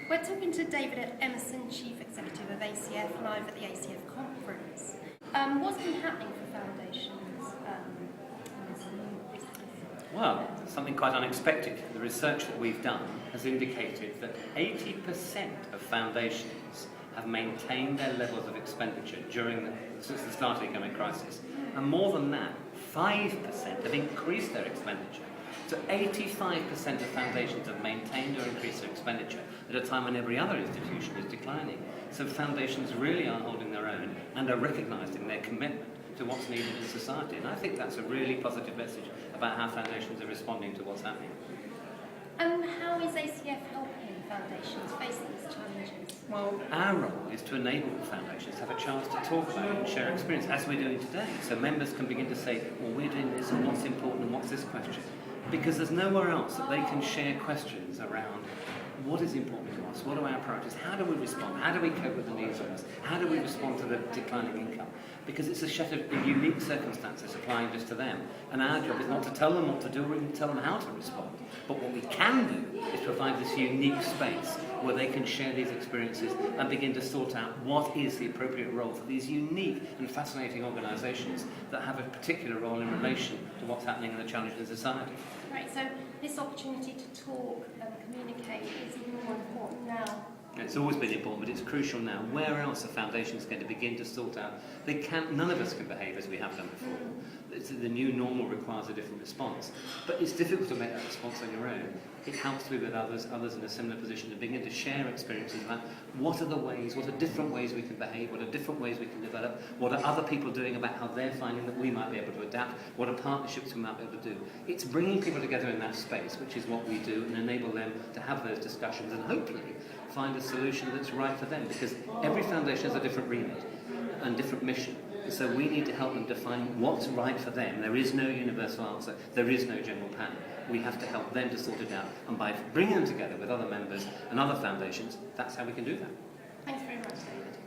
We're talking to David Emerson, Chief Executive of ACF, live at the ACF conference. What's been happening for foundations? Well, something quite unexpected. The research that we've done has indicated that 80% of foundations have maintained their levels of expenditure since the start of the economic crisis. And more than that, 5% have increased their expenditure. So 85% of foundations have maintained or increased their expenditure at a time when every other institution is declining. So foundations really are holding their own and are recognising their commitment to what's needed in society. And I think that's a really positive message about how foundations are responding to what's happening. And how is ACF helping foundations face these challenges? Well, our role is to enable foundations to have a chance to talk about it and share experience, as we're doing today. So members can begin to say, well, we're doing this, and what's important, and what's this question? Because there's nowhere else that they can share questions around what is important to us, what are our priorities, how do we respond, how do we cope with the needs of us, how do we respond to the declining income? Because it's a set of unique circumstances applying just to them. And our job is not to tell them what to do or even tell them how to respond. But what we can do is provide this unique space where they can share these experiences and begin to sort out what is the appropriate role for these unique and fascinating organisations that have a particular role in relation to what's happening in the challenges in society. Right, so this opportunity to talk and communicate is even more important now. It's always been important, but it's crucial now. Where else are foundations going to begin to sort out? None of us can behave as we have done before. The new normal requires a different response. But it's difficult to make that response on your own. It helps to be with others in a similar position, to begin to share experiences about what are different ways we can behave, what are different ways we can develop, what are other people doing about how they're finding that we might be able to adapt, what are partnerships we might be able to do. It's bringing people together in that space, which is what we do, and enable them to have those discussions and hopefully find a solution that's right for them, because every foundation has a different remit and different mission. So we need to help them define what's right for them. There is no universal answer. There is no general pattern. We have to help them to sort it out. And by bringing them together with other members and other foundations, that's how we can do that. Thanks very much, David.